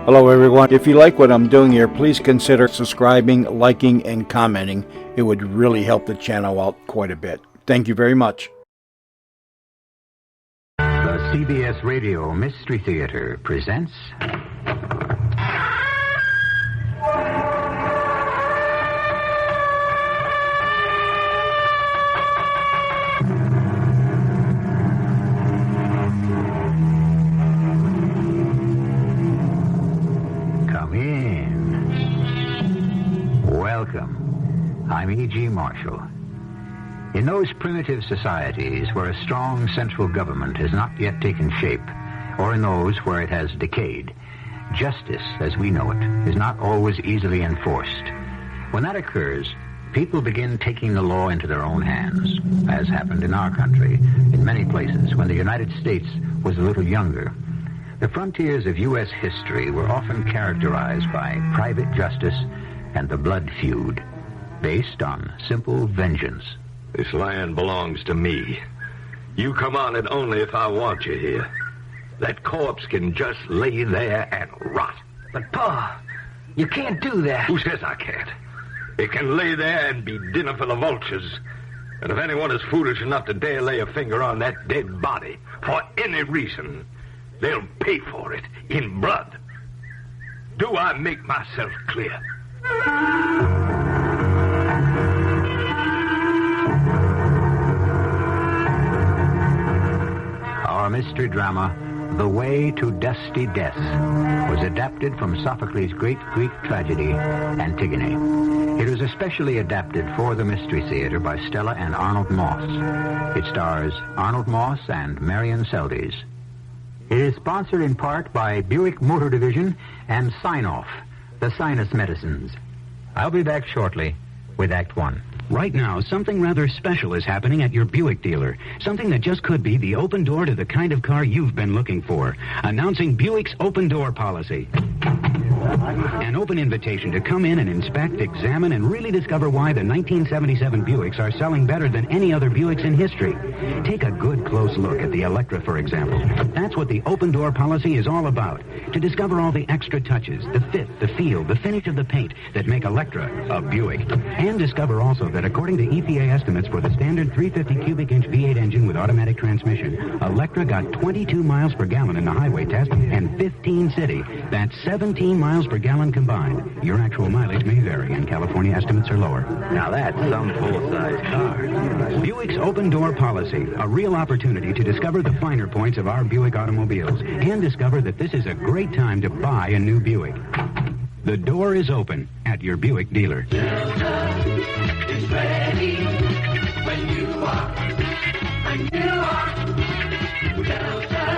Hello everyone. If you like what I'm doing here, please consider subscribing, liking, and commenting. It would really help the channel out quite a bit. Thank you very much. The CBS Radio Mystery Theater presents... Come in. Welcome. I'm E.G. Marshall. In those primitive societies where a strong central government has not yet taken shape, or in those where it has decayed, justice, as we know it, is not always easily enforced. When that occurs, people begin taking the law into their own hands, as happened in our country, in many places, when the United States was a little younger. The frontiers of U.S. history were often characterized by private justice and the blood feud, based on simple vengeance. This land belongs to me. You come on it only if I want you here. That corpse can just lay there and rot. But, Pa, you can't do that. Who says I can't? It can lay there and be dinner for the vultures. And if anyone is foolish enough to dare lay a finger on that dead body for any reason, they'll pay for it in blood. Do I make myself clear? Our mystery drama, The Way to Dusty Death, was adapted from Sophocles' great Greek tragedy, Antigone. It was especially adapted for the Mystery Theater by Stella and Arnold Moss. It stars Arnold Moss and Marian Seldes. It is sponsored in part by Buick Motor Division and Sign-Off, the sinus medicines. I'll be back shortly with Act One. Right now, something rather special is happening at your Buick dealer. Something that just could be the open door to the kind of car you've been looking for. Announcing Buick's open door policy. An open invitation to come in and inspect, examine, and really discover why the 1977 Buicks are selling better than any other Buicks in history. Take a good close look at the Electra, for example. That's what the open door policy is all about. To discover all the extra touches, the fit, the feel, the finish of the paint that make Electra a Buick. And discover also that according to EPA estimates for the standard 350 cubic inch V8 engine with automatic transmission, Electra got 22 miles per gallon in the highway test and 15 city. That's 17 miles per gallon combined. Your actual mileage may vary, and California estimates are lower. Now that's some full-size car. Buick's open door policy, a real opportunity to discover the finer points of our Buick automobiles and discover that this is a great time to buy a new Buick. The door is open at your Buick dealer. Delta is ready when you are. Delta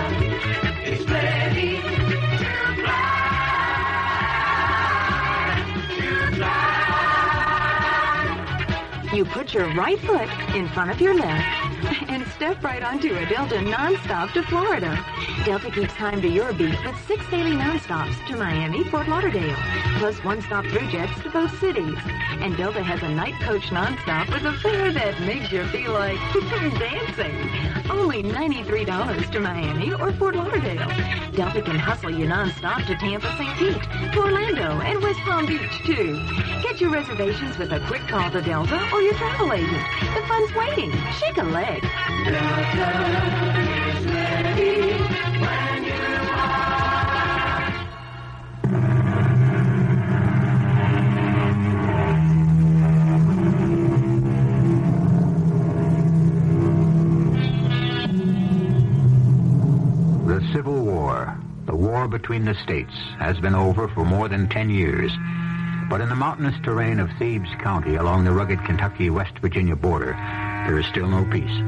is ready to fly. You put your right foot in front of your left and step right onto a Delta nonstop to Florida. Delta keeps time to your beat with 6 daily nonstops to Miami, Fort Lauderdale, plus one-stop through jets to both cities. And Delta has a night coach nonstop with a fare that makes you feel like dancing. Only $93 to Miami or Fort Lauderdale. Delta can hustle you nonstop to Tampa, St. Pete, to Orlando, and West Palm Beach, too. Get your reservations with a quick call to Delta or your travel agent. The fun's waiting. Shake a leg. Delta is ready when you are. The Civil War, the war between the states, has been over for more than 10 years. But in the mountainous terrain of Thebes County along the rugged Kentucky-West Virginia border, there is still no peace.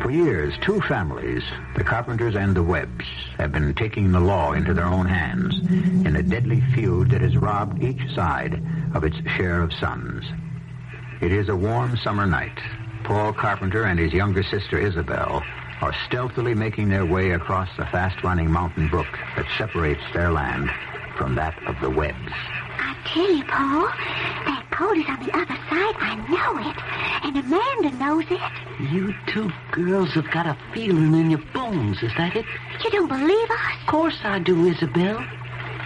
For years, two families, the Carpenters and the Webbs, have been taking the law into their own hands in a deadly feud that has robbed each side of its share of sons. It is a warm summer night. Paul Carpenter and his younger sister Isabel are stealthily making their way across the fast-running mountain brook that separates their land from that of the Webbs. I tell you, Paul, that coat is on the other side. I know it. And Amanda knows it. You two girls have got a feeling in your bones, is that it? You don't believe us? Of course I do, Isabel.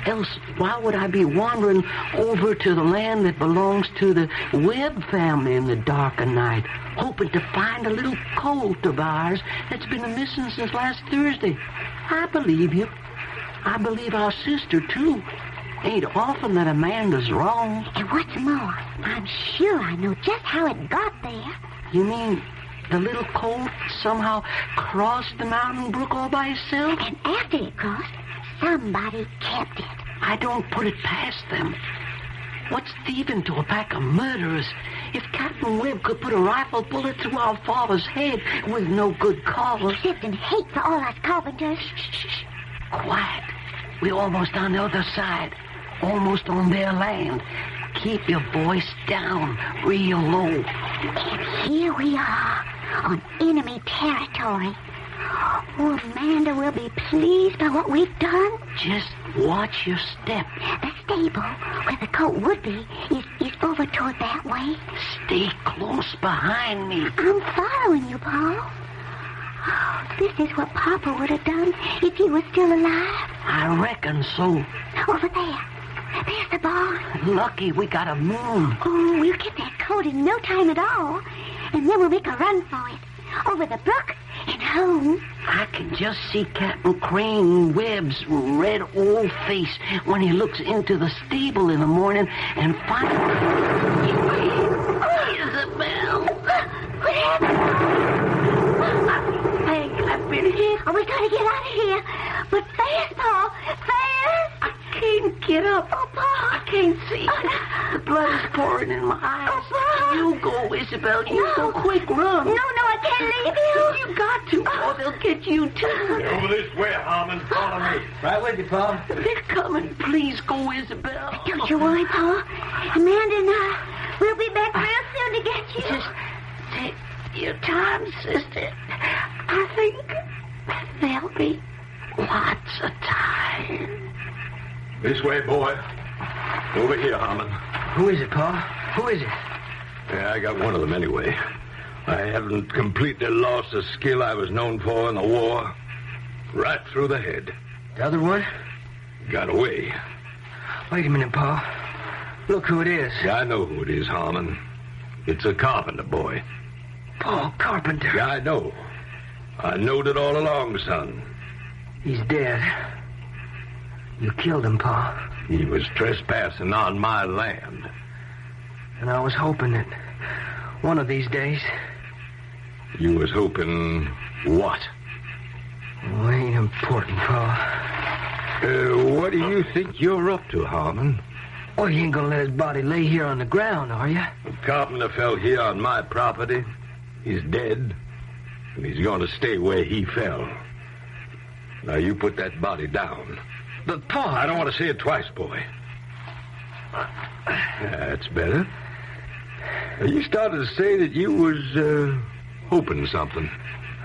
Else, why would I be wandering over to the land that belongs to the Webb family in the dark of night, hoping to find a little colt of ours that's been missing since last Thursday? I believe you. I believe our sister, too. Ain't often that Amanda's wrong. And what's more, I'm sure I know just how it got there. You mean the little colt somehow crossed the mountain brook all by itself? And after it crossed, somebody kept it. I don't put it past them. What's thieving to a pack of murderers? If Captain Webb could put a rifle bullet through our father's head with no good cause. Except in hate for all us carpenters. Shh. Quiet. We're almost on the other side. Almost on their land. Keep your voice down, real low. And here we are, on enemy territory. Oh, Amanda will be pleased by what we've done. Just watch your step. The stable, where the coat would be, is over toward that way. Stay close behind me. I'm following you, Paul. Oh, this is what Papa would have done if he was still alive. I reckon so. Over there. There's the barn. Lucky we got a moon. Oh, we'll get that coat in no time at all. And then we'll make a run for it. Over the brook and home. I can just see Captain Crane Webb's red old face when he looks into the stable in the morning and finds... Isabel! What happened? I think I've been hit. Oh, we gotta get out of here. But fast, Paul. Fast! I can't get up. Oh, Paul. I can't see. The blood is pouring in my eyes. Oh, Paul. You go, Isabel. You go quick. Run. No, I can't leave you. You got to, or they'll get you, too. Over this way, Harmon. Follow me. Right with you, Paul. They're coming. Please go, Isabel. Don't you worry, Paul. Amanda and I, we'll be back real soon to get you. Just take your time, sister. I think there'll be lots of time. This way, boy. Over here, Harmon. Who is it, Paul? Who is it? Yeah, I got one of them anyway. I haven't completely lost the skill I was known for in the war. Right through the head. The other one? Got away. Wait a minute, Paul. Look who it is. Yeah, I know who it is, Harmon. It's a carpenter boy. Paul Carpenter. Yeah, I know. I knowed it all along, son. He's dead. You killed him, Paul. He was trespassing on my land. And I was hoping that one of these days... You was hoping what? Oh, ain't important, Paul. What do you think you're up to, Harmon? Oh, you ain't gonna let his body lay here on the ground, are you? The carpenter fell here on my property. He's dead. And he's going to stay where he fell. Now, you put that body down. But, Paul... I don't want to see it twice, boy. That's better. You started to say that you was, hoping something.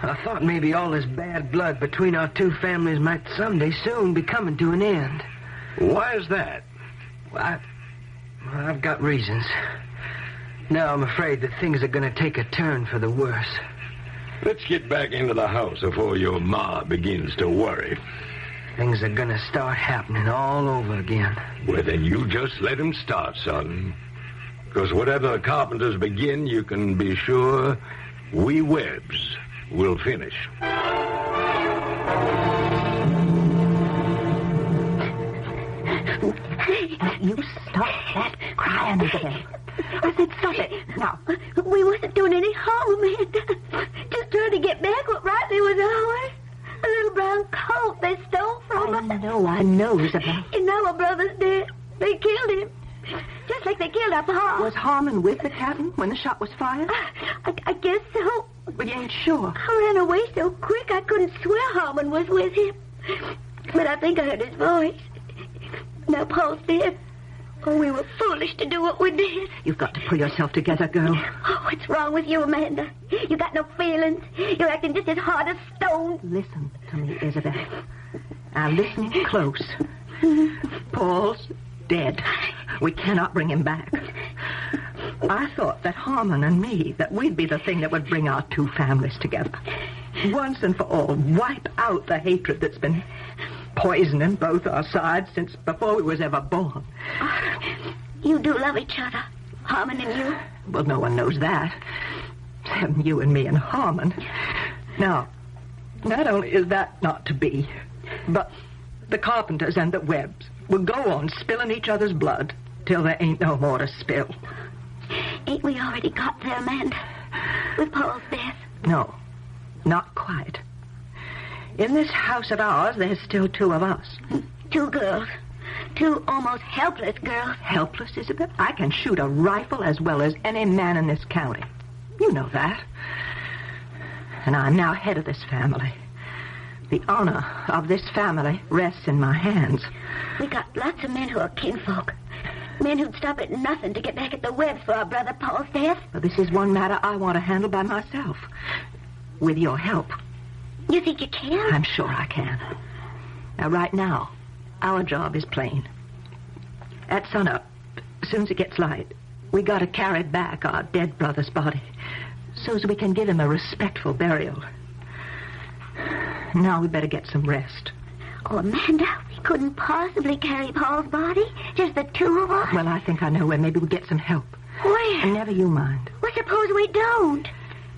I thought maybe all this bad blood between our two families might someday soon be coming to an end. Why is that? Well, I've got reasons. Now I'm afraid that things are going to take a turn for the worse. Let's get back into the house before your ma begins to worry. Things are going to start happening all over again. Well, then you just let him start, son. Because whatever the carpenters begin, you can be sure we Webbs will finish. You stop that crying, Isabel. I said stop it. Now. We wasn't doing any harm, Amanda. Just trying to get back what rightly was ours. A little brown coat they stole from us. I know, Isabel. And now our brother's dead. They killed him. Just like they killed our pa. Was Harmon with the captain when the shot was fired? I guess so. But you ain't sure. I ran away so quick I couldn't swear Harmon was with him. But I think I heard his voice. Now Paul's dead. Oh, we were foolish to do what we did. You've got to pull yourself together, girl. Oh, what's wrong with you, Amanda? You got no feelings. You're acting just as hard as stone. Listen to me, Isabel. Now listen close. Paul's dead. We cannot bring him back. I thought that Harmon and me, that we'd be the thing that would bring our two families together. Once and for all, wipe out the hatred that's been poison in both our sides since before we was ever born. You do love each other, Harmon and you? Well, no one knows that. Except you and me and Harmon. Now, not only is that not to be, but the Carpenters and the Webbs will go on spilling each other's blood till there ain't no more to spill. Ain't we already got there, Amanda? With Paul's death? No, not quite. In this house of ours, there's still two of us. 2 girls. 2 almost helpless girls. Helpless, Isabel? I can shoot a rifle as well as any man in this county. You know that. And I'm now head of this family. The honor of this family rests in my hands. We got lots of men who are kinfolk. Men who'd stop at nothing to get back at the Webbs for our brother Paul's death. But this is one matter I want to handle by myself. With your help. You think you can? I'm sure I can. Now, right now, our job is plain. At sunup, as soon as it gets light, we got to carry back our dead brother's body so as we can give him a respectful burial. Now we better get some rest. Oh, Amanda, we couldn't possibly carry Paul's body. Just the 2 of us. Well, I think I know where maybe we'll get some help. Where? And never you mind. Well, suppose we don't.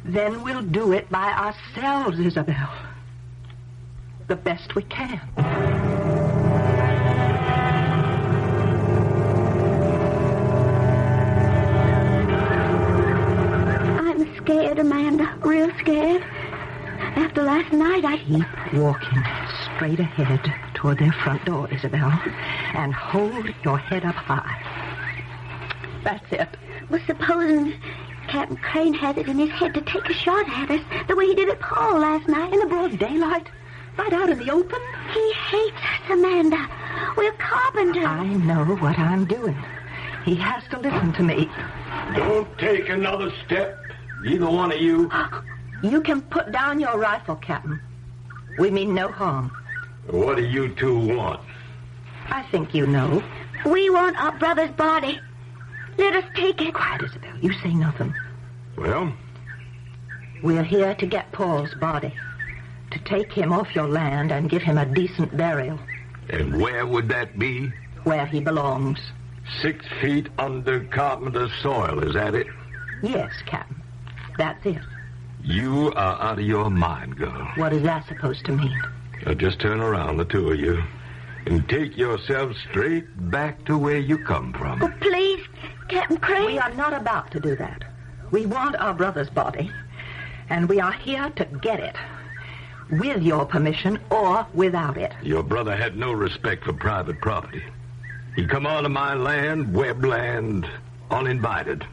Then we'll do it by ourselves, Isabel. The best we can. I'm scared, Amanda. Real scared. After last night, Keep walking straight ahead toward their front door, Isabel. And hold your head up high. That's it. Well, supposing Captain Crane has it in his head to take a shot at us the way he did at Paul last night. In the broad daylight? Right out in the open? He hates us, Amanda. We're carpenters. I know what I'm doing. He has to listen to me. Don't take another step, either one of you. You can put down your rifle, Captain. We mean no harm. What do you 2 want? I think you know. We want our brother's body. Let us take it. Quiet, Isabel. You say nothing. Well? We're here to get Paul's body. To take him off your land and give him a decent burial. And where would that be? Where he belongs. 6 feet under Carpenter's soil, is that it? Yes, Captain. That's it. You are out of your mind, girl. What is that supposed to mean? Now just turn around, the 2 of you, and take yourselves straight back to where you come from. Oh, please, Captain Crane. We are not about to do that. We want our brother's body, and we are here to get it. With your permission or without it. Your brother had no respect for private property. He come onto my land, Webb land, uninvited.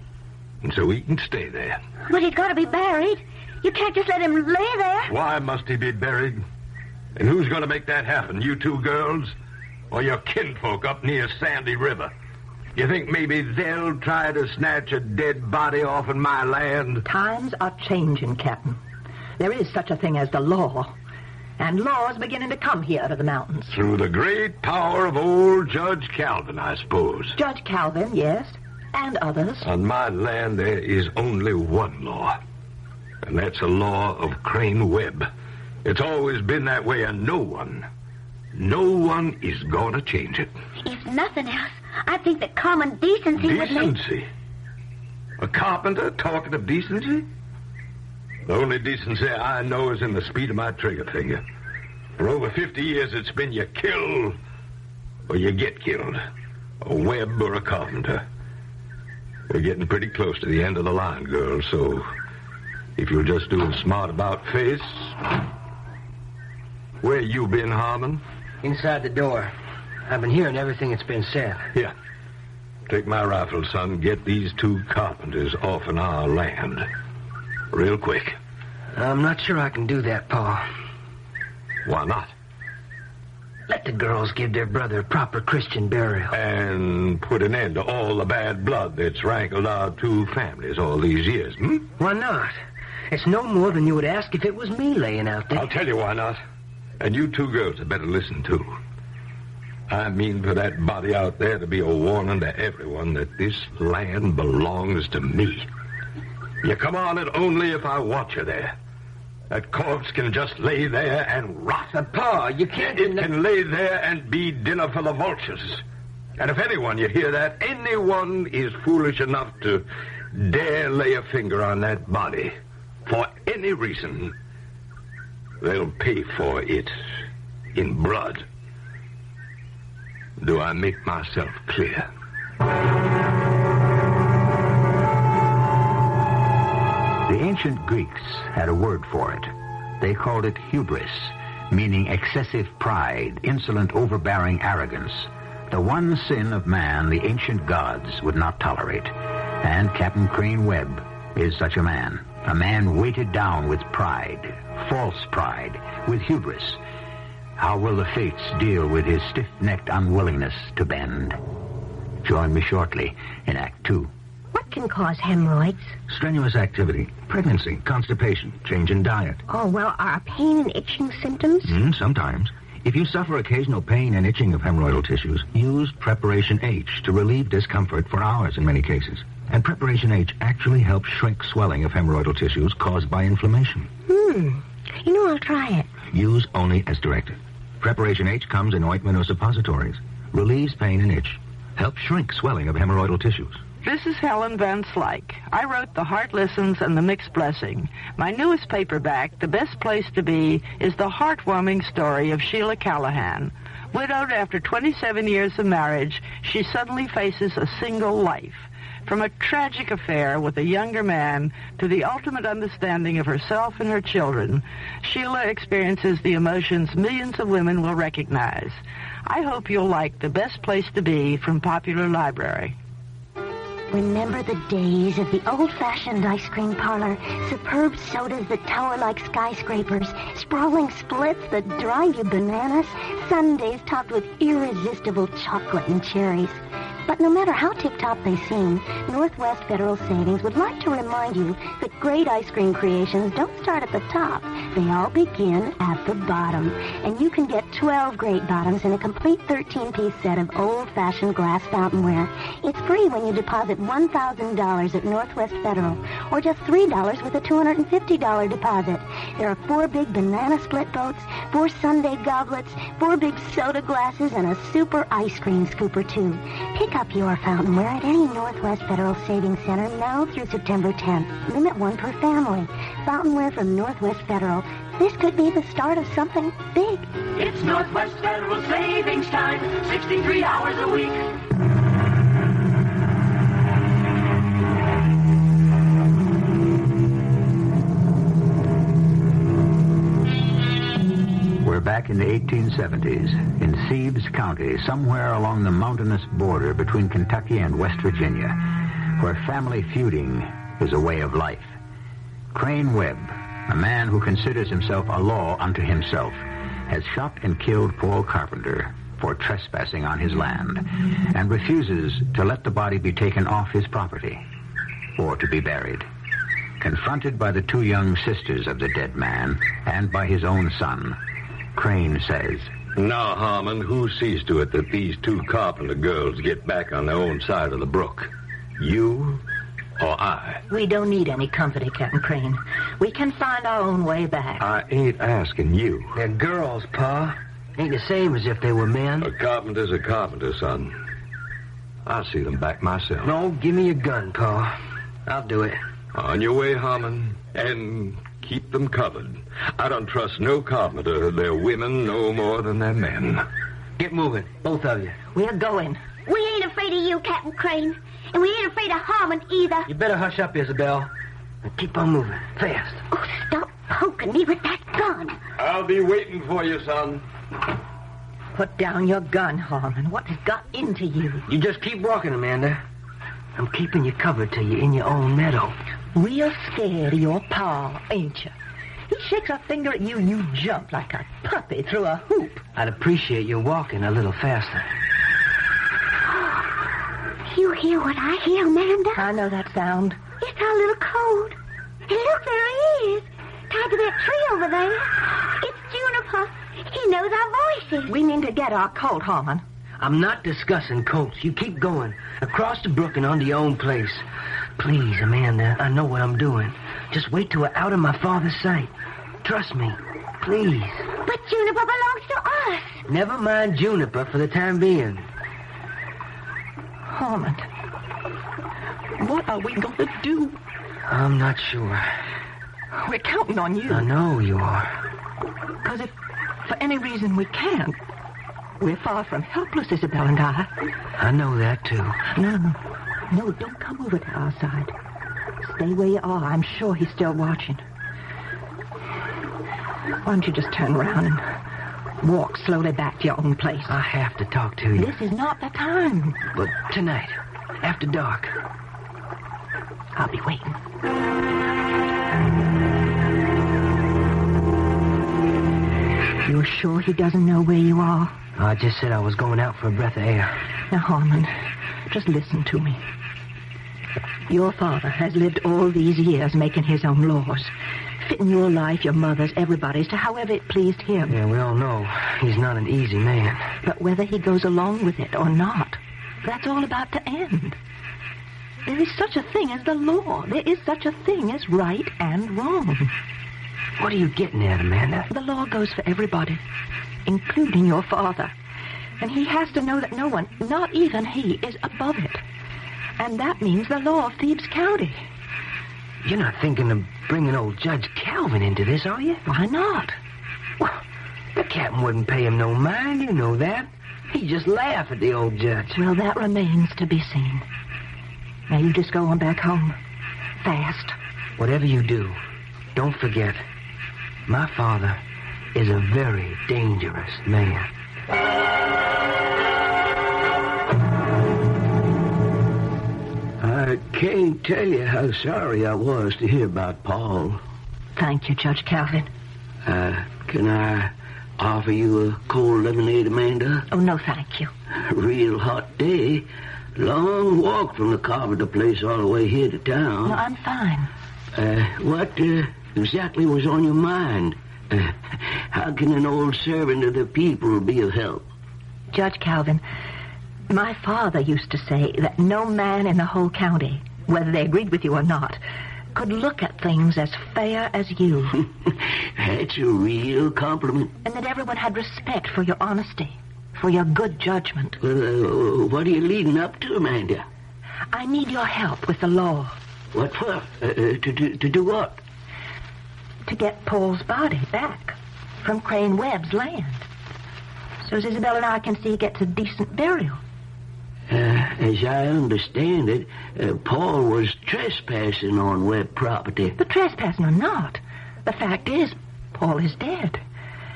And so he can stay there. But he's got to be buried. You can't just let him lay there. Why must he be buried? And who's going to make that happen? You 2 girls? Or your kinfolk up near Sandy River? You think maybe they'll try to snatch a dead body off of my land? Times are changing, Captain. There is such a thing as the law. And law's beginning to come here to the mountains. Through the great power of old Judge Calvin, I suppose. Judge Calvin, yes. And others. On my land, there is only one law. And that's a law of Crane Webb. It's always been that way, and no one is going to change it. If nothing else, I think that common decency would make... Decency? A carpenter talking of decency? The only decency I know is in the speed of my trigger finger. For over 50 years, it's been you kill or you get killed. A Webb or a Carpenter. We're getting pretty close to the end of the line, girl, so if you'll just do a smart about face... Where you been, Harmon? Inside the door. I've been hearing everything that's been said. Here. Take my rifle, son. Get these 2 carpenters off in our land. Real quick. I'm not sure I can do that, Pa. Why not? Let the girls give their brother a proper Christian burial. And put an end to all the bad blood that's rankled our 2 families all these years, hmm? Why not? It's no more than you would ask if it was me laying out there. I'll tell you why not. And you 2 girls had better listen, too. I mean for that body out there to be a warning to everyone that this land belongs to me. You come on it only if I want you there. That corpse can just lay there and rot. But, Pa, you can't... It can lay there and be dinner for the vultures. And if anyone, you hear that, anyone is foolish enough to dare lay a finger on that body for any reason, they'll pay for it in blood. Do I make myself clear? The ancient Greeks had a word for it. They called it hubris, meaning excessive pride, insolent, overbearing arrogance. The one sin of man the ancient gods would not tolerate. And Captain Crane Webb is such a man weighted down with pride, false pride, with hubris. How will the fates deal with his stiff-necked unwillingness to bend? Join me shortly in Act 2. What can cause hemorrhoids? Strenuous activity, pregnancy, constipation, change in diet. Oh, well, are pain and itching symptoms? Sometimes. If you suffer occasional pain and itching of hemorrhoidal tissues, use Preparation H to relieve discomfort for hours in many cases. And Preparation H actually helps shrink swelling of hemorrhoidal tissues caused by inflammation. You know, I'll try it. Use only as directed. Preparation H comes in ointment or suppositories. Relieves pain and itch. Helps shrink swelling of hemorrhoidal tissues. This is Helen Van Slyke. I wrote The Heart Listens and The Mixed Blessing. My newest paperback, The Best Place to Be, is the heartwarming story of Sheila Callahan. Widowed after 27 years of marriage, she suddenly faces a single life. From a tragic affair with a younger man to the ultimate understanding of herself and her children, Sheila experiences the emotions millions of women will recognize. I hope you'll like The Best Place to Be from Popular Library. Remember the days of the old-fashioned ice cream parlor, superb sodas that tower like skyscrapers, sprawling splits that drive you bananas, sundaes topped with irresistible chocolate and cherries. But no matter how tip-top they seem, Northwest Federal Savings would like to remind you that great ice cream creations don't start at the top. They all begin at the bottom. And you can get 12 great bottoms in a complete 13-piece set of old-fashioned glass fountainware. It's free when you deposit $1,000 at Northwest Federal, or just $3 with a $250 deposit. There are 4 big banana split boats, 4 sundae goblets, 4 big soda glasses, and a super ice cream scooper, too. Pick up your fountainware at any Northwest Federal Savings Center now through September 10th. Limit 1 per family. Fountainware from Northwest Federal. This could be the start of something big. It's Northwest Federal Savings Time, 63 hours a week. We're back in the 1870s, in Thebes County, somewhere along the mountainous border between Kentucky and West Virginia, where family feuding is a way of life. Crane Webb, a man who considers himself a law unto himself, has shot and killed Paul Carpenter for trespassing on his land, and refuses to let the body be taken off his property or to be buried. Confronted by the 2 young sisters of the dead man and by his own son, Crane says, Now, Harmon, who sees to it that these 2 Carpenter girls get back on their own side of the brook? You or I? We don't need any company, Captain Crane. We can find our own way back. I ain't asking you. They're girls, Pa. Ain't the same as if they were men. A carpenter's a carpenter, son. I'll see them back myself. No, give me your gun, Pa. I'll do it. On your way, Harmon, and keep them covered. I don't trust no carpenter, their women, no more than their men. Get moving, both of you. We're going. We ain't afraid of you, Captain Crane. And we ain't afraid of Harmon either. You better hush up, Isabel. And keep on moving, fast. Oh, stop poking me with that gun. I'll be waiting for you, son. Put down your gun, Harmon. What has got into you? You just keep walking, Amanda. I'm keeping you covered till you're in your own meadow. Real scared of your pa, ain't you? He shakes a finger at you, you jump like a puppy through a hoop. I'd appreciate your walking a little faster. You hear what I hear, Amanda? I know that sound. It's our little colt. And look, there he is, tied to that tree over there. It's Juniper. He knows our voices. We mean to get our colt, Harmon. I'm not discussing colts. You keep going. Across the brook and onto your own place. Please, Amanda, I know what I'm doing. Just wait till we're out of my father's sight. Trust me. Please. But Juniper belongs to us. Never mind Juniper for the time being. Harmon, what are we going to do? I'm not sure. We're counting on you. I know you are. Because if for any reason we can't, we're far from helpless, Isabel and I. I know that, too. No, don't come over to our side. Stay where you are. I'm sure he's still watching. Why don't you just turn around and walk slowly back to your own place? I have to talk to you. This is not the time. But tonight, after dark. I'll be waiting. You're sure he doesn't know where you are? I just said I was going out for a breath of air. Now, Harmon, just listen to me. Your father has lived all these years making his own laws, fitting your life, your mother's, everybody's, to however it pleased him. Yeah, we all know he's not an easy man. But whether he goes along with it or not, that's all about to end. There is such a thing as the law. There is such a thing as right and wrong. What are you getting at, Amanda? The law goes for everybody, including your father. And he has to know that no one, not even he, is above it. And that means the law of Thebes County. You're not thinking of bringing old Judge Calvin into this, are you? Why not? Well, the captain wouldn't pay him no mind, you know that. He'd just laugh at the old judge. Well, that remains to be seen. Now, you just go on back home. Fast. Whatever you do, don't forget, my father is a very dangerous man. I can't tell you how sorry I was to hear about Paul. Thank you, Judge Calvin. Can I offer you a cold lemonade, Amanda? Oh, no, thank you. Real hot day. Long walk from the carpenter place all the way here to town. No, I'm fine. What exactly was on your mind? How can an old servant of the people be of help? Judge Calvin, my father used to say that no man in the whole county, whether they agreed with you or not, could look at things as fair as you. That's a real compliment. And that everyone had respect for your honesty, for your good judgment. Well, what are you leading up to, Amanda? I need your help with the law. What for? To do what? To get Paul's body back from Crane Webb's land, so as Isabel and I can see he gets a decent burial. As I understand it, Paul was trespassing on Webb property. But trespassing or not, the fact is, Paul is dead.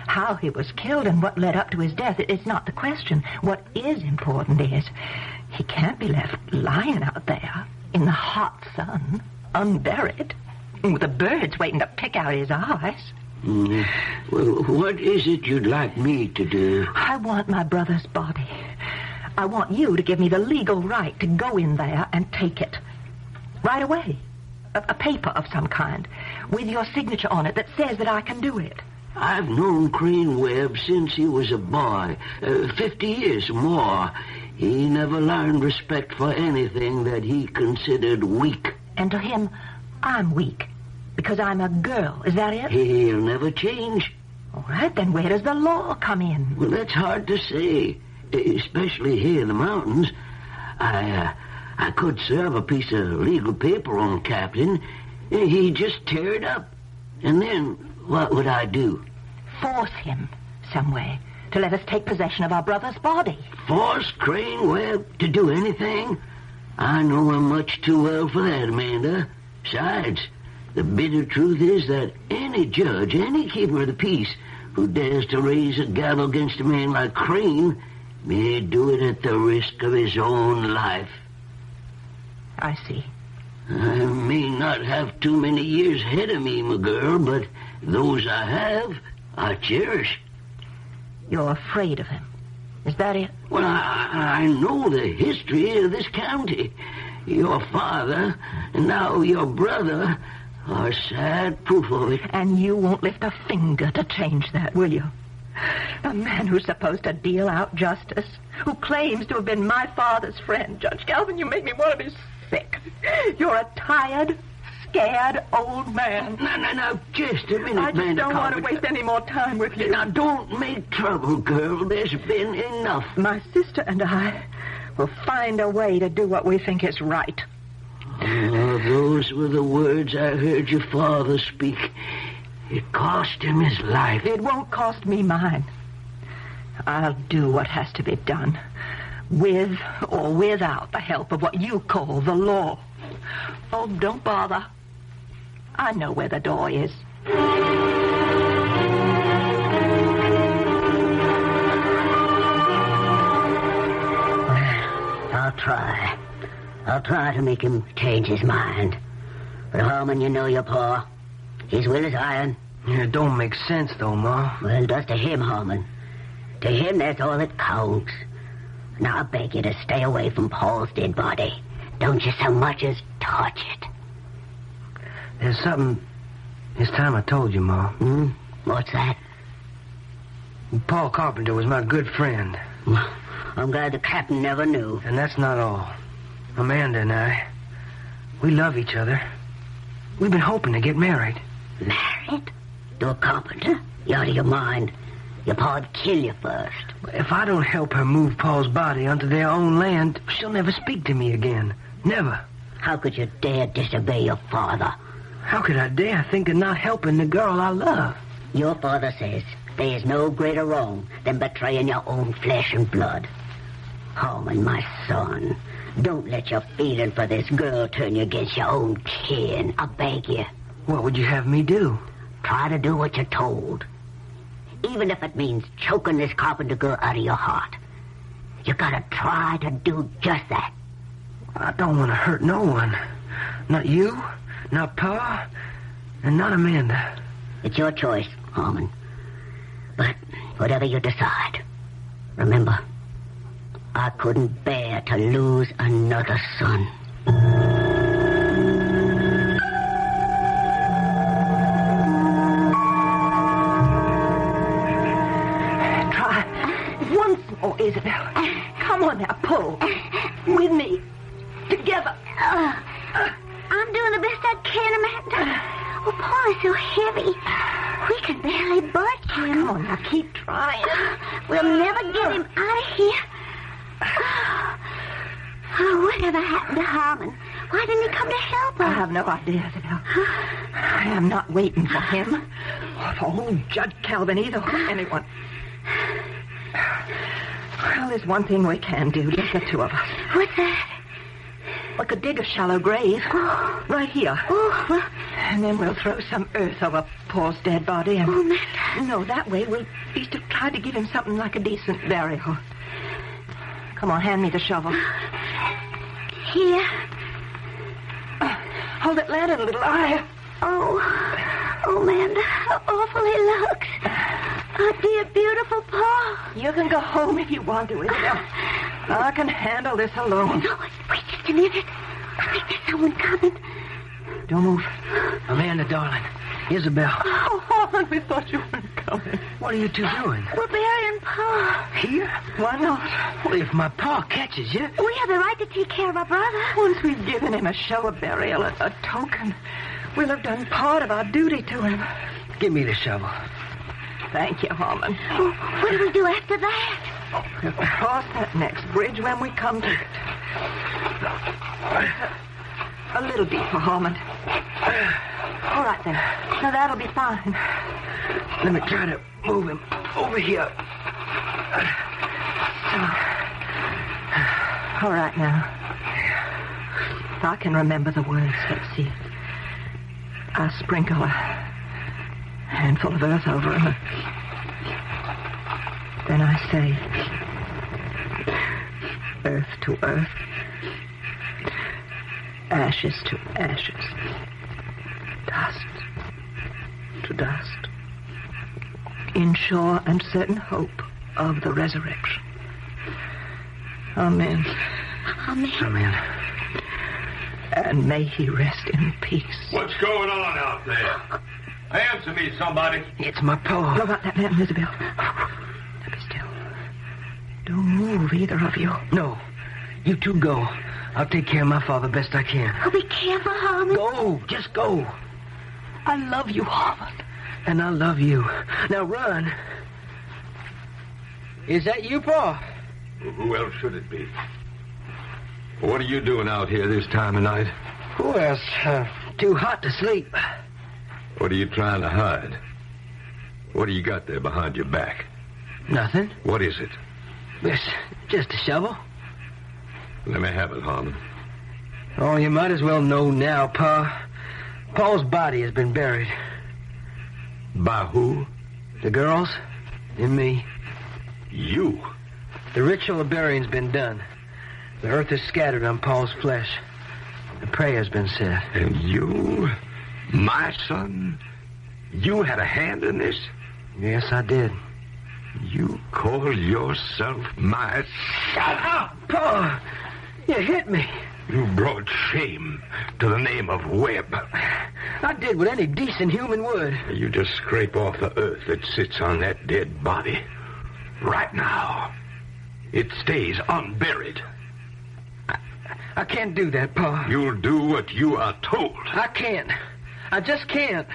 How he was killed and what led up to his death is not the question. What is important is he can't be left lying out there in the hot sun, unburied, with the birds waiting to pick out his eyes. Well, what is it you'd like me to do? I want my brother's body. I want you to give me the legal right to go in there and take it. Right away. A paper of some kind, with your signature on it that says that I can do it. I've known Crane Webb since he was a boy, 50 years or more. He never learned respect for anything that he considered weak. And to him, I'm weak, because I'm a girl. Is that it? He'll never change. All right, then where does the law come in? Well, that's hard to say, especially here in the mountains. I could serve a piece of legal paper on Captain. He'd just tear it up. And then what would I do? Force him some way to let us take possession of our brother's body. Force Crane Webb to do anything? I know him much too well for that, Amanda. Besides, the bitter truth is that any judge, any keeper of the peace who dares to raise a gavel against a man like Crane may do it at the risk of his own life. I see. I may not have too many years ahead of me, my girl, but those I have, I cherish. You're afraid of him. Is that it? Well, I know the history of this county. Your father, and now your brother, are sad proof of it. And you won't lift a finger to change that, will you? A man who's supposed to deal out justice, who claims to have been my father's friend. Judge Calvin, you make me want to be sick. You're a tired, scared old man. Now, just a minute, I just don't want to waste any more time with you. Now, don't make trouble, girl. There's been enough. My sister and I will find a way to do what we think is right. Oh, those were the words I heard your father speak. It cost him his life. It won't cost me mine. I'll do what has to be done, with or without the help of what you call the law. Oh, don't bother. I know where the door is. I'll try to make him change his mind. But, Harmon, you know your pa. His will is iron. It don't make sense, though, Ma. Well, it does to him, Harmon. To him, that's all that counts. Now, I beg you to stay away from Paul's dead body. Don't you so much as touch it. There's something this time I told you, Ma. What's that? Paul Carpenter was my good friend. I'm glad the captain never knew. And that's not all. Amanda and I, we love each other. We've been hoping to get married. Married? To a carpenter? You're out of your mind. Your pa'd kill you first. If I don't help her move Paul's body onto their own land, she'll never speak to me again. Never. How could you dare disobey your father? How could I dare think of not helping the girl I love? Your father says there is no greater wrong than betraying your own flesh and blood. Harmon, my son, don't let your feeling for this girl turn you against your own kin. I beg you. What would you have me do? Try to do what you're told. Even if it means choking this carpenter girl out of your heart. You gotta try to do just that. I don't want to hurt no one. Not you, not Pa, and not Amanda. It's your choice, Harmon. But whatever you decide, remember, I couldn't bear to lose another son. Oh, Isabel. Come on now, pull. With me. Together. I'm doing the best I can, Amanda. Oh, Paul is so heavy. We can barely budge him. Come on now, keep trying. We'll never get him out of here. Oh, whatever happened to Harmon? Why didn't he come to help us? I have no idea, Isabel. I am not waiting for him. Or for old Judge Calvin either, or anyone. Well, there's one thing we can do, just the two of us. What's that? We could dig a shallow grave. Right here. And then we'll throw some earth over Paul's dead body and... Oh, Amanda. No, that way we'll at least try to give him something like a decent burial. Come on, hand me the shovel. Here. Hold that lantern a little higher. Oh, Amanda, how awful he looks. Oh, dear, beautiful Paul. You can go home if you want to, Isabel. I can handle this alone. No, wait just a minute. I think there's someone coming. Don't move. Amanda, darling. Isabel. Oh, we thought you weren't coming. What are you two doing? We're burying Pa. Here? Why not? Well, if my pa catches you... We have the right to take care of our brother. Once we've given him a show of burial, a token, we'll have done part of our duty to him. Give me the shovel. Thank you, Harmon. Oh, what do we do after that? We'll cross that next bridge when we come to it. A little deeper, Harmon. All right, then. Now, that'll be fine. Let me try to move him over here. All right, now. If I can remember the words, let's see. I sprinkle a handful of earth over him. Then I say, earth to earth, ashes to ashes, dust to dust, in sure and certain hope of the resurrection. Amen. Amen. Amen. And may he rest in peace. What's going on out there? Answer me, somebody. It's my pa. Blow out that lamp, Isabel. Now be still. Don't move, either of you. No. You two go. I'll take care of my father best I can. Oh, be careful, Harmon. Go. Just go. I love you, Harmon. And I love you. Now run. Is that you, Pa? Who else should it be? What are you doing out here this time of night? Well, it's too hot to sleep. What are you trying to hide? What do you got there behind your back? Nothing. What is it? It's just a shovel. Let me have it, Harmon. Oh, you might as well know now, Pa. Paul's body has been buried. By who? The girls and me. You? The ritual of burying's been done. The earth is scattered on Paul's flesh. The prayer's been said. And you, my son, you had a hand in this? Yes, I did. You call yourself my son? Ah, Pa! You hit me. You brought shame to the name of Webb. I did what any decent human would. You just scrape off the earth that sits on that dead body. Right now. It stays unburied. I can't do that, Pa. You'll do what you are told. I can't. I just can't.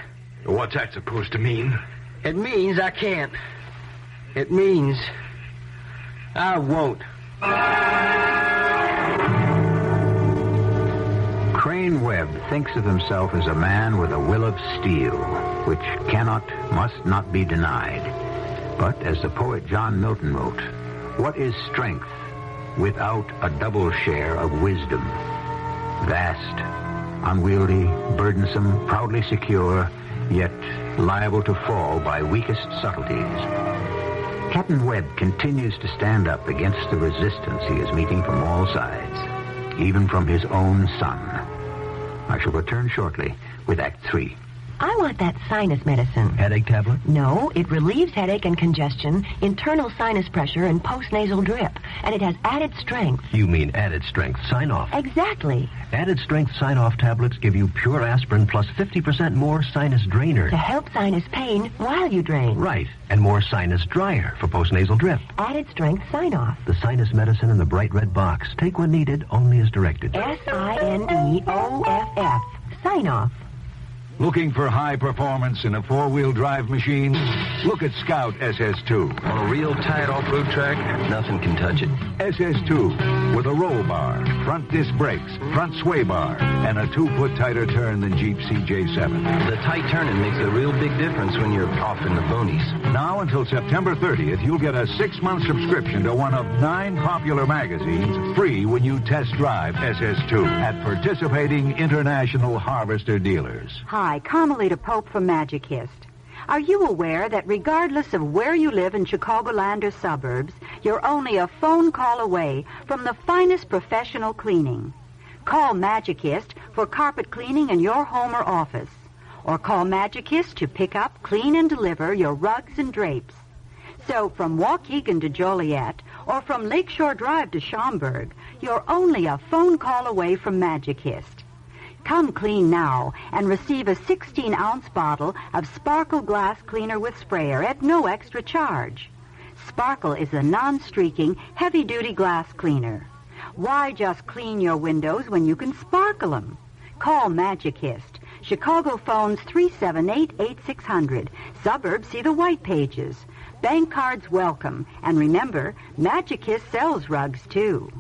What's that supposed to mean? It means I can't. It means I won't. Crane Webb thinks of himself as a man with a will of steel, which cannot, must not be denied. But as the poet John Milton wrote, what is strength without a double share of wisdom? Vast, unwieldy, burdensome, proudly secure, yet liable to fall by weakest subtleties. Captain Webb continues to stand up against the resistance he is meeting from all sides, even from his own son. I shall return shortly with Act 3. I want that sinus medicine. Headache tablet? No, it relieves headache and congestion, internal sinus pressure, and postnasal drip. And it has added strength. You mean added strength sign-off? Exactly. Added strength sign-off tablets give you pure aspirin plus 50% more sinus drainer. To help sinus pain while you drain. Right. And more sinus dryer for postnasal drip. Added strength sign-off. The sinus medicine in the bright red box. Take when needed, only as directed. SINEOFF. Sign-off. Looking for high performance in a four-wheel drive machine? Look at Scout SS2. On a real tight off-road track, nothing can touch it. SS2 with a roll bar, front disc brakes, front sway bar, and a 2-foot tighter turn than Jeep CJ7. The tight turning makes a real big difference when you're off in the boonies. Now until September 30th, you'll get a 6-month subscription to one of 9 popular magazines free when you test drive SS2 at participating international Harvester dealers. Hi, Carmelita Pope from Magicist. Are you aware that regardless of where you live in Chicagoland or suburbs, you're only a phone call away from the finest professional cleaning? Call Magicist for carpet cleaning in your home or office. Or call Magicist to pick up, clean, and deliver your rugs and drapes. So from Waukegan to Joliet, or from Lakeshore Drive to Schaumburg, you're only a phone call away from Magicist. Come clean now and receive a 16-ounce bottle of Sparkle Glass Cleaner with Sprayer at no extra charge. Sparkle is a non-streaking, heavy-duty glass cleaner. Why just clean your windows when you can sparkle them? Call Magicist. Chicago phones 378-8600. Suburbs see the white pages. Bank cards welcome. And remember, Magicist sells rugs, too.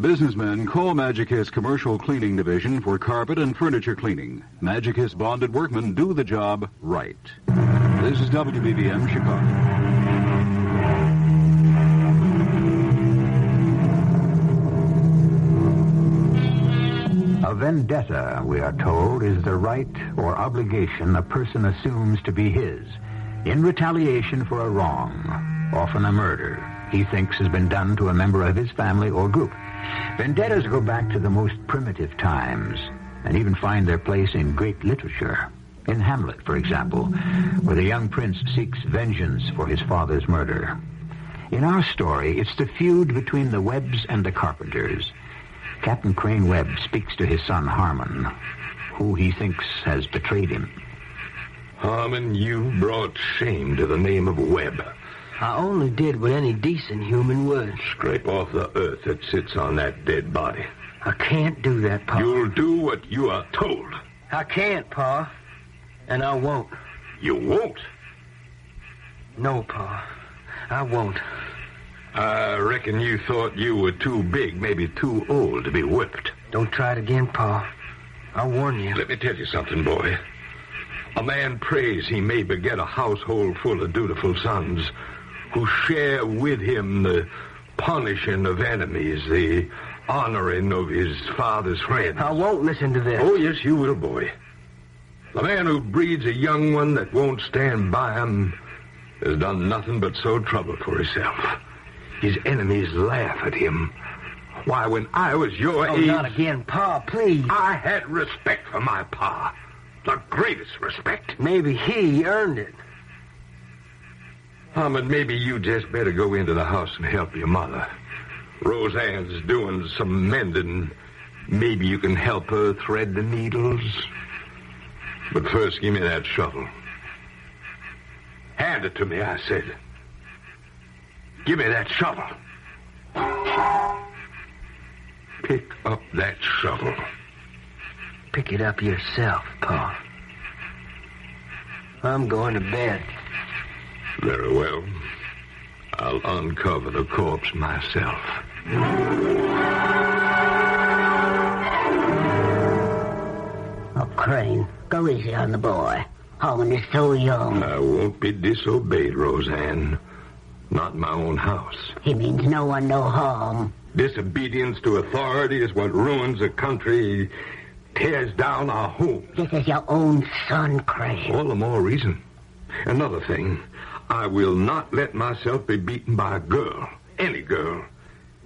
Businessmen, call Magicist Commercial Cleaning Division for carpet and furniture cleaning. Magicist bonded workmen do the job right. This is WBBM Chicago. A vendetta, we are told, is the right or obligation a person assumes to be his in retaliation for a wrong, often a murder, he thinks has been done to a member of his family or group. Vendettas go back to the most primitive times and even find their place in great literature. In Hamlet, for example, where the young prince seeks vengeance for his father's murder. In our story, it's the feud between the Webbs and the Carpenters. Captain Crane Webb speaks to his son Harmon, who he thinks has betrayed him. Harmon, you brought shame to the name of Webb. I only did what any decent human would. Scrape off the earth that sits on that dead body. I can't do that, Pa. You'll do what you are told. I can't, Pa. And I won't. You won't? No, Pa. I won't. I reckon you thought you were too big, maybe too old to be whipped. Don't try it again, Pa. I warn you. Let me tell you something, boy. A man prays he may beget a household full of dutiful sons who share with him the punishing of enemies, the honoring of his father's friends. I won't listen to this. Oh, yes, you will, boy. The man who breeds a young one that won't stand by him has done nothing but sow trouble for himself. His enemies laugh at him. Why, when I was your age... not again, Pa, please. I had respect for my pa. The greatest respect. Maybe he earned it. But maybe you just better go into the house and help your mother. Roseanne's doing some mending. Maybe you can help her thread the needles. But first, give me that shovel. Hand it to me, I said. Give me that shovel. Pick up that shovel. Pick it up yourself, Pa. I'm going to bed. Very well. I'll uncover the corpse myself. Oh, Crane, go easy on the boy. Harmon is so young. I won't be disobeyed, Roseanne. Not in my own house. He means no one no harm. Disobedience to authority is what ruins a country, tears down our homes. This is your own son, Crane. All the more reason. Another thing, I will not let myself be beaten by a girl. Any girl.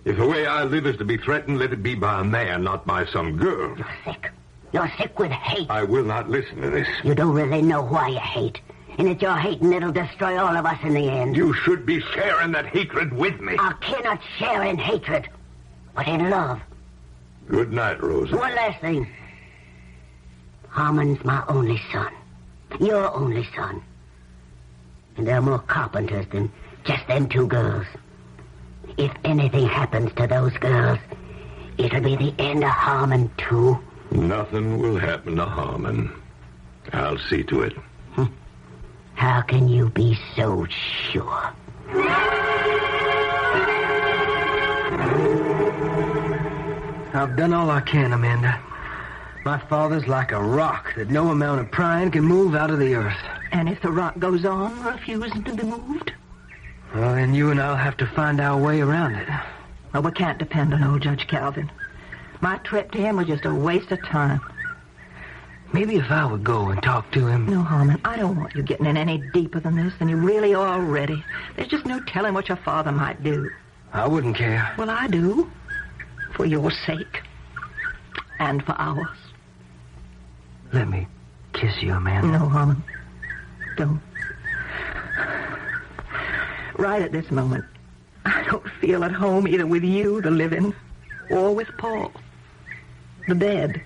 If the way I live is to be threatened, let it be by a man, not by some girl. You're sick. You're sick with hate. I will not listen to this. You don't really know why you hate. And it's your hating that'll destroy all of us in the end. You should be sharing that hatred with me. I cannot share in hatred, but in love. Good night, Rosa. One last thing. Harmon's my only son. Your only son. And there are more carpenters than just them two girls. If anything happens to those girls, it'll be the end of Harmon, too. Nothing will happen to Harmon. I'll see to it. How can you be so sure? I've done all I can, Amanda. My father's like a rock that no amount of prying can move out of the earth. And if the rock goes on, refusing to be moved? Well, then you and I'll have to find our way around it. Well, we can't depend on old Judge Calvin. My trip to him was just a waste of time. Maybe if I would go and talk to him... No, Harmon, I don't want you getting in any deeper than this than you really are already. There's just no telling what your father might do. I wouldn't care. Well, I do. For your sake. And for ours. Let me kiss you, Amanda. No, Harmon. Don't. Right at this moment, I don't feel at home either with you, the living, or with Paul, the dead.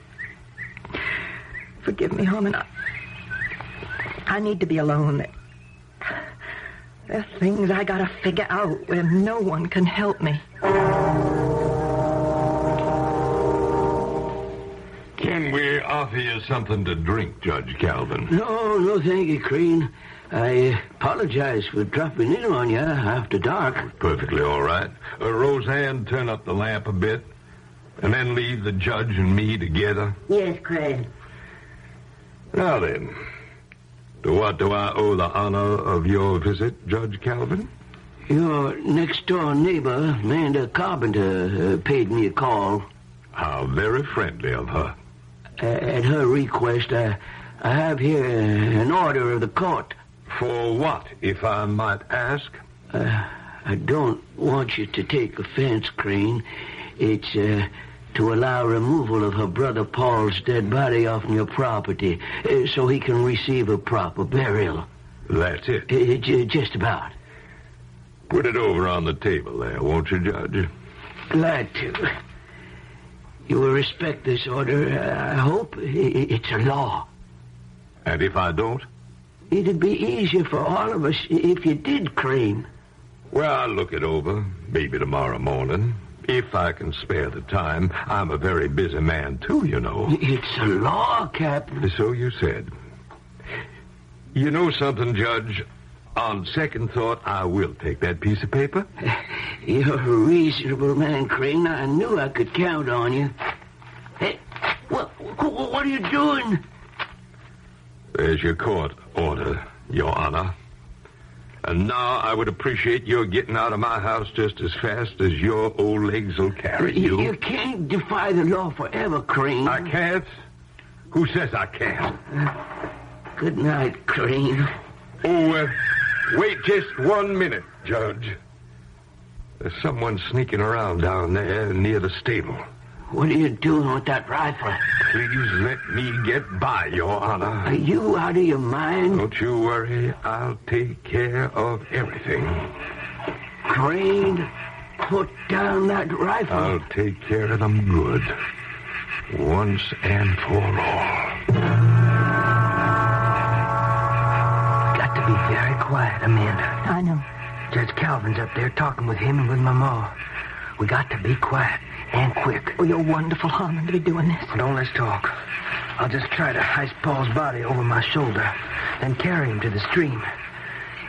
Forgive me, Harmon. I need to be alone. There are things I gotta figure out where no one can help me. Can we offer you something to drink, Judge Calvin? No, thank you, Crane. I apologize for dropping in on you after dark. Perfectly all right. Roseanne, turn up the lamp a bit, and then leave the judge and me together. Yes, Crane. Now then, to what do I owe the honor of your visit, Judge Calvin? Your next-door neighbor, Amanda Carpenter, paid me a call. How very friendly of her. At her request, I have here an order of the court. For what, if I might ask? I don't want you to take offense, Crane. It's to allow removal of her brother Paul's dead body off your property so he can receive a proper burial. That's it? Just about. Put it over on the table there, won't you, Judge? Glad to. You will respect this order, I hope. It's a law. And if I don't? It'd be easier for all of us if you did, Crane. Well, I'll look it over, maybe tomorrow morning, if I can spare the time. I'm a very busy man, too, you know. It's a law, Captain. So you said. You know something, Judge? On second thought, I will take that piece of paper. You're a reasonable man, Crane. I knew I could count on you. Hey, what are you doing? There's your court order, Your Honor. And now I would appreciate your getting out of my house just as fast as your old legs will carry you. You can't defy the law forever, Crane. I can't? Who says I can't? Good night, Crane. Oh, wait just 1 minute, Judge. There's someone sneaking around down there near the stable. What are you doing with that rifle? Please let me get by, Your Honor. Are you out of your mind? Don't you worry. I'll take care of everything. Crane, put down that rifle. I'll take care of them good. Once and for all. Got to be very quiet, Amanda. I know. Judge Calvin's up there talking with him and with my ma. We got to be quiet and quick. Oh, you're wonderful, Harmon, to be doing this. Don't let's talk. I'll just try to heist Paul's body over my shoulder, then carry him to the stream.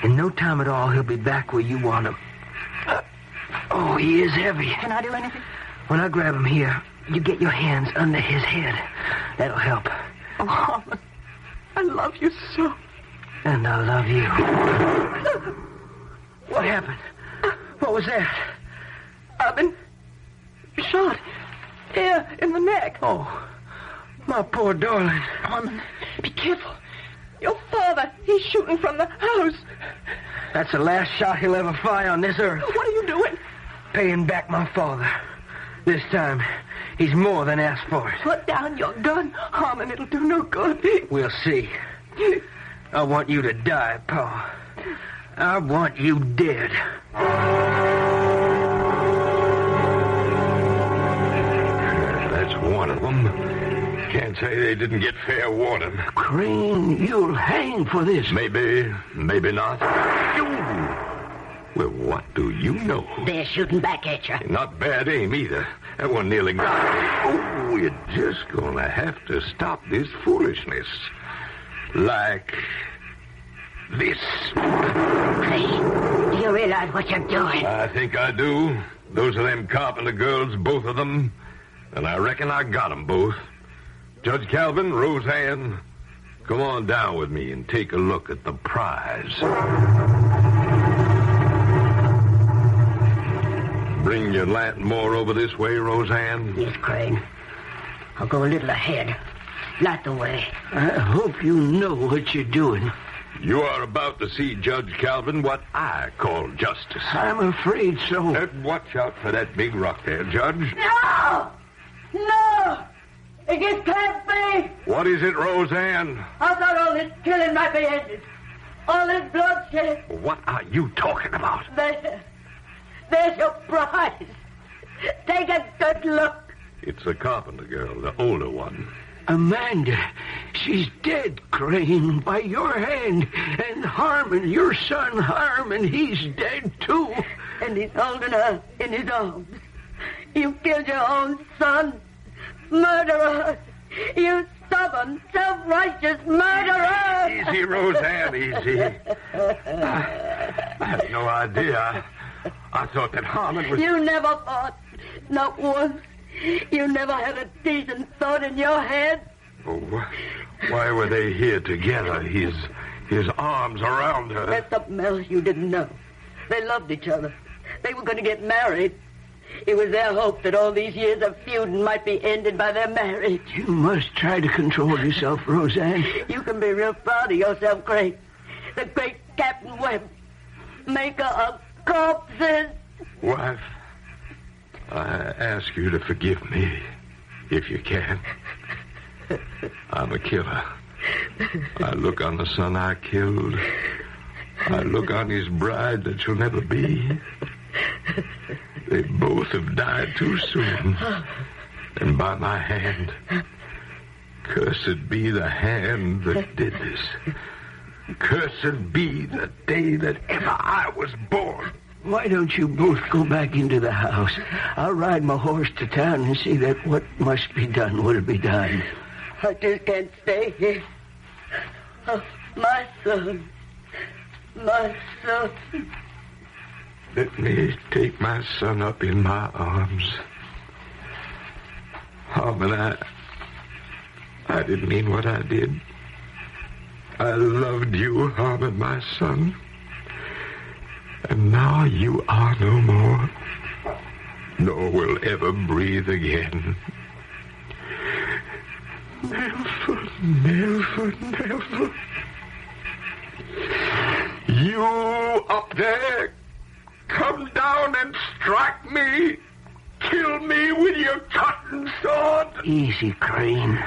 In no time at all, he'll be back where you want him. Oh, he is heavy. Can I do anything? When I grab him here, you get your hands under his head. That'll help. Oh, Harmon, I love you so. And I love you. What happened? What was that? I've been shot. Here, in the neck. Oh, my poor darling. Harmon, be careful. Your father, he's shooting from the house. That's the last shot he'll ever fire on this earth. What are you doing? Paying back my father. This time, he's more than asked for it. Put down your gun, Harmon. It'll do no good. We'll see. I want you to die, Pa. I want you dead. That's one of them. Can't say they didn't get fair warning. Crane, you'll hang for this. Maybe, maybe not. Well, what do you know? They're shooting back at you. Not bad aim either. That one nearly got me. Oh, we're just gonna have to stop this foolishness. Like this. Crane, do you realize what you're doing? I think I do. Those are them carpenter girls, both of them. And I reckon I got them both. Judge Calvin, Roseanne, come on down with me and take a look at the prize. Bring your lantern more over this way, Roseanne. Yes, Crane. I'll go a little ahead. Light the way. I hope you know what you're doing. You are about to see, Judge Calvin, what I call justice. I'm afraid so. Watch out for that big rock there, Judge. No! No! It just can't be! What is it, Roseanne? I thought all this killing might be ended. All this bloodshed. What are you talking about? There's your prize. Take a good look. It's the carpenter girl, the older one. Amanda, she's dead, Crane, by your hand. And Harmon, your son Harmon, he's dead too. And he's holding her in his arms. You killed your own son. Murderer. You stubborn, self-righteous murderer. Easy, Roseanne, easy. I had no idea. I thought that Harmon was... You never thought. Not once. You never had a decent thought in your head. Oh, why were they here together? His arms around her. There's something else you didn't know. They loved each other. They were going to get married. It was their hope that all these years of feuding might be ended by their marriage. You must try to control yourself, Roseanne. You can be real proud of yourself, Craig. The great Captain Webb, maker of corpses. Wife, I ask you to forgive me, if you can. I'm a killer. I look on the son I killed. I look on his bride that shall never be. They both have died too soon. And by my hand. Cursed be the hand that did this. Cursed be the day that ever I was born. Why don't you both go back into the house? I'll ride my horse to town and see that what must be done will be done. I just can't stay here. Oh, my son. My son. Let me take my son up in my arms. Harmon, I didn't mean what I did. I loved you, Harmon, my son. And now you are no more, nor will ever breathe again. Never, never, never. You up there, come down and strike me. Kill me with your cotton sword. Easy, Crane.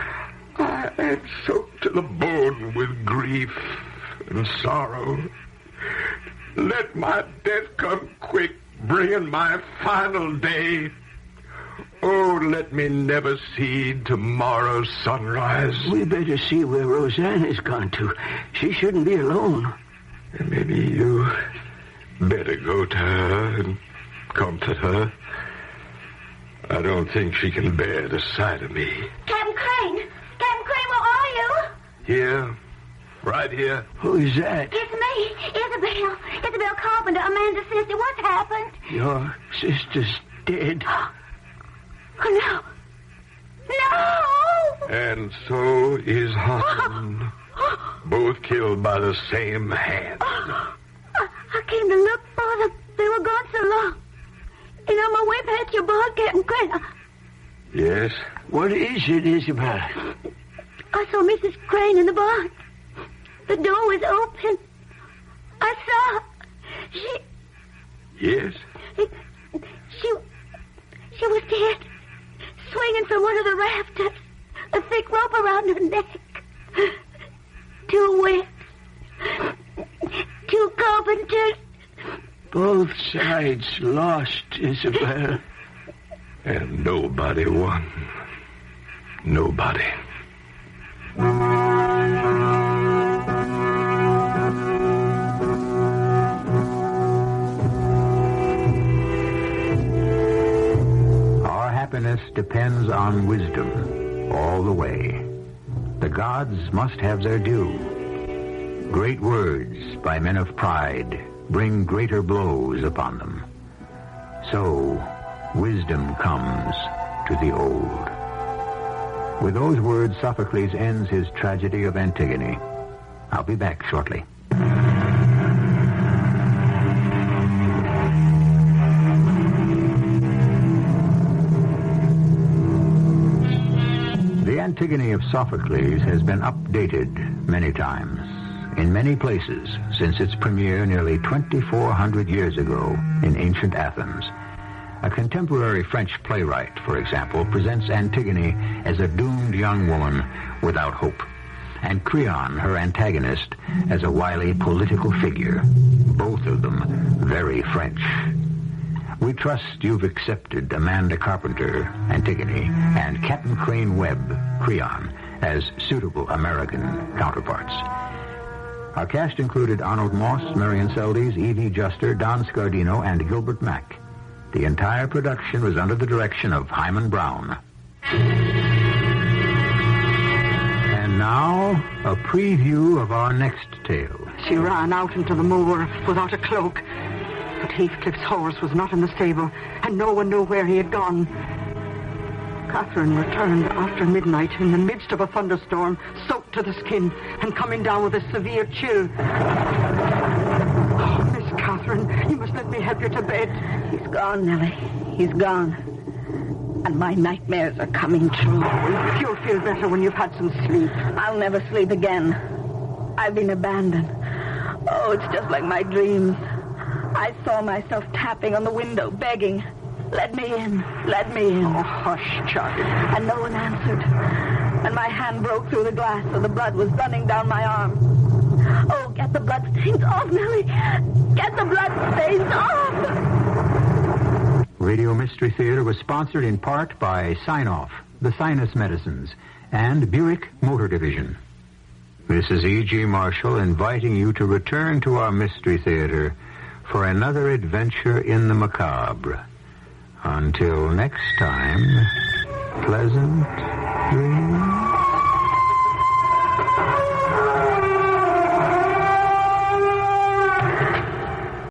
I am soaked to the bone with grief and sorrow. Let my death come quick, bringing my final day. Oh, let me never see tomorrow's sunrise. We better see where Rosanna's gone to. She shouldn't be alone. And maybe you better go to her and comfort her. I don't think she can bear the sight of me. Captain Crane! Captain Crane, where are you? Here. Right here. Who's that? It's me, Isabel. Isabel Carpenter, Amanda's sister. What's happened? Your sister's dead. Oh, no. No! And so is Harmon. Both killed by the same hand. I came to look for them. They were gone so long. And on my way past your barn, Captain Crane, Yes? What is it, Isabel? I saw Mrs. Crane in the barn. The door was open. I saw her. Yes? She was dead, swinging from one of the rafters, a thick rope around her neck. 2 whips, 2 carpenters. Both sides lost, Isabel. And nobody won. Nobody. Our happiness depends on wisdom all the way. The gods must have their due. Great words by men of pride bring greater blows upon them. So, wisdom comes to the old. With those words, Sophocles ends his tragedy of Antigone. I'll be back shortly. The Antigone of Sophocles has been updated many times, in many places, since its premiere nearly 2,400 years ago in ancient Athens. A contemporary French playwright, for example, presents Antigone as a doomed young woman without hope, and Creon, her antagonist, as a wily political figure, both of them very French. We trust you've accepted Amanda Carpenter, Antigone, and Captain Crane Webb, Creon, as suitable American counterparts. Our cast included Arnold Moss, Marian Seldes, Evie Juster, Don Scardino, and Gilbert Mack. The entire production was under the direction of Hyman Brown. And now, a preview of our next tale. She ran out into the moor without a cloak. But Heathcliff's horse was not in the stable, and no one knew where he had gone. Catherine returned after midnight in the midst of a thunderstorm, soaked to the skin and coming down with a severe chill. Oh, Miss Catherine, you must let me help you to bed. He's gone, Nellie. He's gone. And my nightmares are coming true. You'll feel better when you've had some sleep. I'll never sleep again. I've been abandoned. Oh, it's just like my dreams. I saw myself tapping on the window, begging, "Let me in, let me in." Oh, hush, child. And no one answered. And my hand broke through the glass, so the blood was running down my arm. Oh, get the blood stains off, Nellie. Get the blood stains off. Radio Mystery Theater was sponsored in part by Sign-Off, the Sinus Medicines, and Buick Motor Division. This is E.G. Marshall inviting you to return to our Mystery Theater for another adventure in the macabre. Until next time, pleasant dreams.